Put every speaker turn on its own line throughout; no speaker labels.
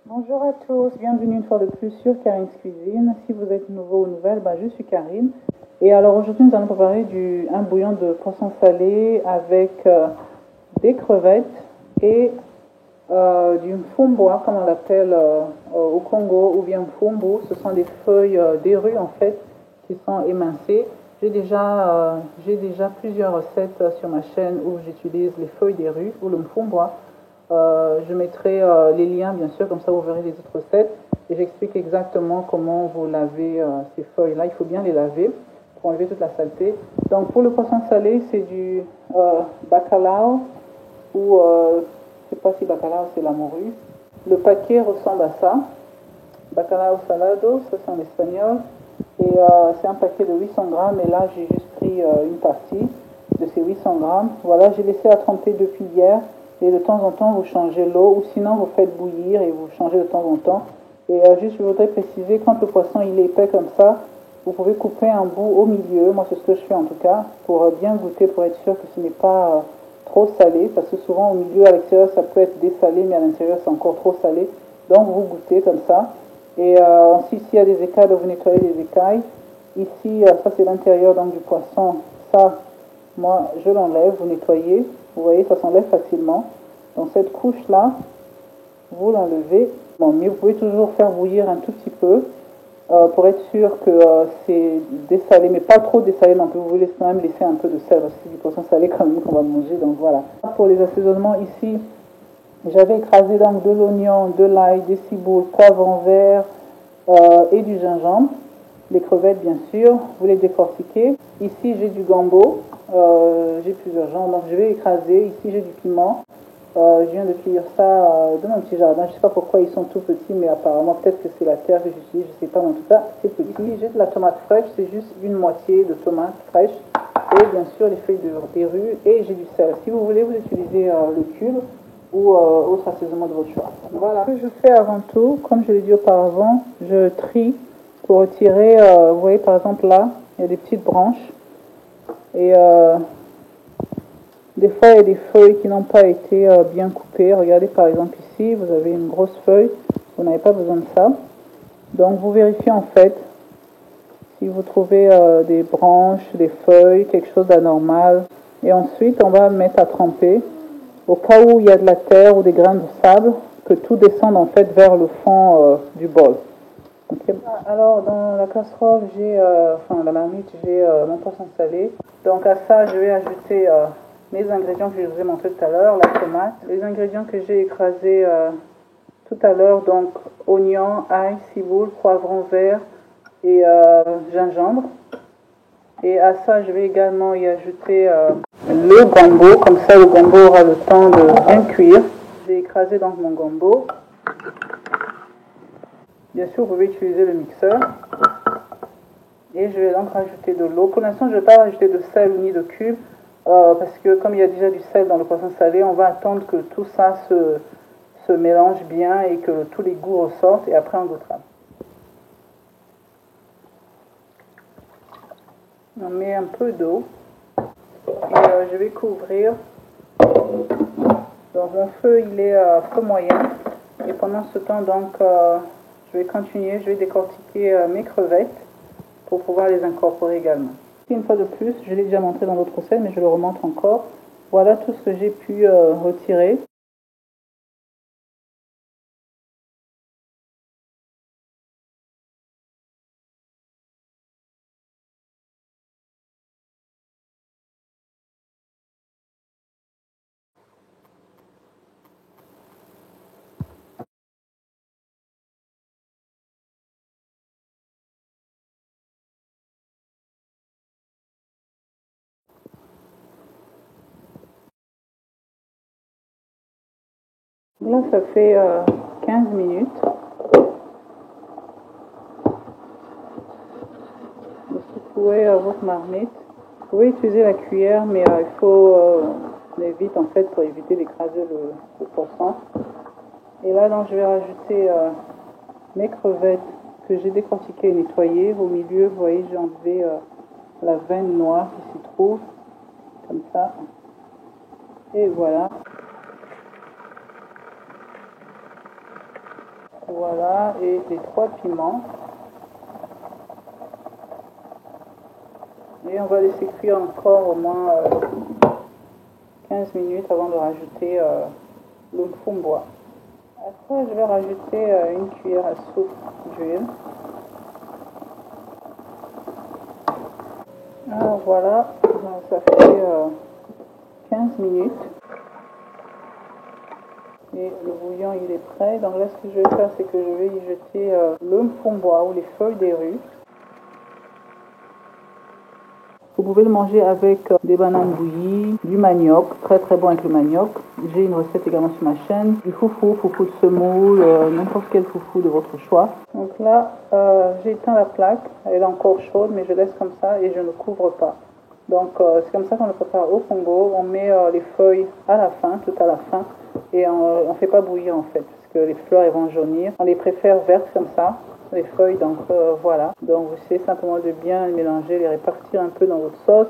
Bonjour à tous, bienvenue une fois de plus sur Karine's Cuisine. Si vous êtes nouveau ou nouvelle, je suis Karine. Et alors aujourd'hui nous allons préparer un bouillon de poisson salé avec des crevettes et du mfumboa, comme on l'appelle au Congo, ou bien mfumbu. Ce sont des feuilles d'éru en fait qui sont émincées. J'ai déjà plusieurs recettes sur ma chaîne où j'utilise les feuilles d'éru ou le mfumboa. Je mettrai les liens, bien sûr, comme ça vous verrez les autres recettes. Et j'explique exactement comment vous lavez ces feuilles-là. Il faut bien les laver pour enlever toute la saleté. Donc pour le poisson salé, c'est du bacalao ou je ne sais pas si bacalao c'est la morue. Le paquet ressemble à ça. Bacalao salado, ça c'est en espagnol. Et c'est un paquet de 800 grammes. Et là, j'ai juste pris une partie de ces 800 grammes. Voilà, j'ai laissé à tremper depuis hier. Et de temps en temps, vous changez l'eau. Ou sinon, vous faites bouillir et vous changez de temps en temps. Et juste, je voudrais préciser, quand le poisson il est épais comme ça, vous pouvez couper un bout au milieu. Moi, c'est ce que je fais en tout cas, pour bien goûter, pour être sûr que ce n'est pas trop salé. Parce que souvent, au milieu, à l'extérieur, ça peut être dessalé, mais à l'intérieur, c'est encore trop salé. Donc, vous goûtez comme ça. Et ensuite, s'il y a des écailles, vous nettoyez les écailles. Ici, ça c'est l'intérieur donc du poisson. Ça, moi, je l'enlève, vous nettoyez. Vous voyez, ça s'enlève facilement. Donc cette couche-là, vous l'enlevez. Bon, mais vous pouvez toujours faire bouillir un tout petit peu pour être sûr que c'est dessalé, mais pas trop dessalé non plus. Vous voulez quand même laisser un peu de sel parce que c'est du poisson salé quand même qu'on va manger. Donc voilà. Pour les assaisonnements ici, j'avais écrasé donc de l'oignon, de l'ail, des ciboules, poivron vert et du gingembre. Les crevettes, bien sûr, vous les décortiquez. Ici, j'ai du gombo. J'ai plusieurs genres, donc je vais écraser. Ici, j'ai du piment. Je viens de cueillir ça de mon petit jardin. Je ne sais pas pourquoi ils sont tout petits, mais apparemment, peut-être que c'est la terre que j'utilise. Je ne sais pas, mais en tout cas, c'est petit. J'ai de la tomate fraîche. C'est juste une moitié de tomate fraîche. Et bien sûr, les feuilles des rues. Et j'ai du sel. Si vous voulez, vous utilisez le cube ou autre assaisonnement de votre choix. Voilà. Ce que je fais avant tout, comme je l'ai dit auparavant, je trie pour retirer, vous voyez par exemple là, il y a des petites branches et des fois il y a des feuilles qui n'ont pas été bien coupées. Regardez par exemple ici, vous avez une grosse feuille, vous n'avez pas besoin de ça. Donc vous vérifiez en fait si vous trouvez des branches, des feuilles, quelque chose d'anormal. Et ensuite on va mettre à tremper au cas où il y a de la terre ou des grains de sable, que tout descende en fait vers le fond du bol. Okay. Alors dans la casserole, enfin la marmite, j'ai mon poisson salé. Donc à ça, je vais ajouter mes ingrédients que je vous ai montrés tout à l'heure, la tomate, les ingrédients que j'ai écrasés tout à l'heure, donc oignon, ail, ciboule, poivron vert et gingembre. Et à ça, je vais également y ajouter le gombo, comme ça le gombo aura le temps de bien cuire. J'ai écrasé donc mon gombo. Bien sûr, vous pouvez utiliser le mixeur. Et je vais donc rajouter de l'eau. Pour l'instant, je ne vais pas rajouter de sel ni de cube parce que comme il y a déjà du sel dans le poisson salé, on va attendre que tout ça se mélange bien et que tous les goûts ressortent et après on goûtera. On met un peu d'eau et je vais couvrir. Donc mon feu il est à feu moyen et pendant ce temps donc je vais continuer, je vais décortiquer mes crevettes pour pouvoir les incorporer également. Une fois de plus, je l'ai déjà montré dans d'autres recettes, mais je le remontre encore. Voilà tout ce que j'ai pu retirer. Là, ça fait 15 minutes. Vous secouez votre marmite. Vous pouvez utiliser la cuillère, mais il faut aller vite en fait pour éviter d'écraser le poisson. Et là, donc, je vais rajouter mes crevettes que j'ai décortiquées et nettoyées. Au milieu, vous voyez, j'ai enlevé la veine noire qui s'y trouve, comme ça. Et voilà. Voilà, et les 3 piments. Et on va laisser cuire encore au moins 15 minutes avant de rajouter le mfumbwa. Après, je vais rajouter une cuillère à soupe d'huile. Alors voilà, ça fait 15 minutes. Et le bouillon il est prêt. Donc là, ce que je vais faire, c'est que je vais y jeter le mfumbwa ou les feuilles des rues. Vous pouvez le manger avec des bananes bouillies, du manioc, très très bon avec le manioc. J'ai une recette également sur ma chaîne, du foufou, foufou de semoule, n'importe quel foufou de votre choix. Donc là, j'ai éteint la plaque, elle est encore chaude, mais je laisse comme ça et je ne couvre pas. Donc c'est comme ça qu'on le prépare au Congo. On met les feuilles à la fin, tout à la fin, et on ne fait pas bouillir en fait, parce que les fleurs elles vont jaunir. On les préfère vertes comme ça, les feuilles, donc voilà. Donc vous essayez simplement de bien les mélanger, les répartir un peu dans votre sauce,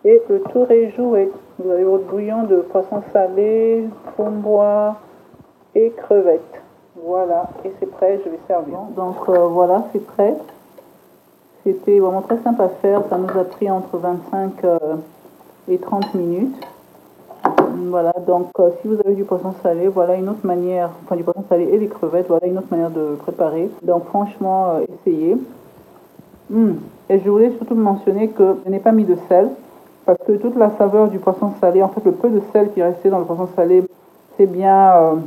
et le tour est joué. Vous avez votre bouillon de poisson salé, mfumbwa et crevettes. Voilà, et c'est prêt, je vais servir. Donc voilà, c'est prêt. C'était vraiment très simple à faire, ça nous a pris entre 25 et 30 minutes. Voilà, donc si vous avez du poisson salé, voilà une autre manière, enfin du poisson salé et des crevettes, voilà une autre manière de préparer. Donc franchement, essayez. Et je voulais surtout mentionner que je n'ai pas mis de sel, parce que toute la saveur du poisson salé, en fait le peu de sel qui restait dans le poisson salé, c'est bien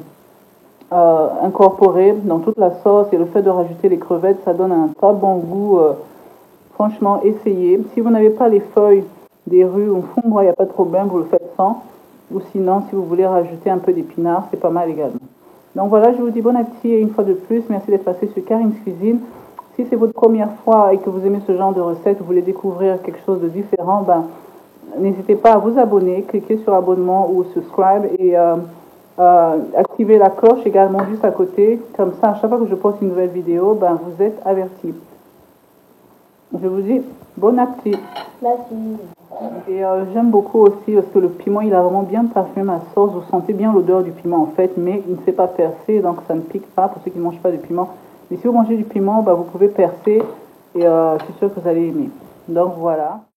incorporé dans toute la sauce, et le fait de rajouter les crevettes, ça donne un très bon goût. Franchement, essayez. Si vous n'avez pas les feuilles des rues ou mfumbwa, il n'y a pas de problème, vous le faites sans. Ou sinon, si vous voulez rajouter un peu d'épinards, c'est pas mal également. Donc voilà, je vous dis bon appétit et une fois de plus, merci d'être passé sur Karin's Cuisine. Si c'est votre première fois et que vous aimez ce genre de recette, vous voulez découvrir quelque chose de différent, n'hésitez pas à vous abonner, cliquez sur abonnement ou subscribe et activez la cloche également juste à côté. Comme ça, à chaque fois que je poste une nouvelle vidéo, vous êtes avertis. Je vous dis bon appétit.
Merci.
Et j'aime beaucoup aussi parce que le piment il a vraiment bien parfumé ma sauce. Vous sentez bien l'odeur du piment en fait, mais il ne s'est pas percé, donc ça ne pique pas pour ceux qui ne mangent pas de piment. Mais si vous mangez du piment, vous pouvez percer et je suis sûre que vous allez aimer. Donc voilà.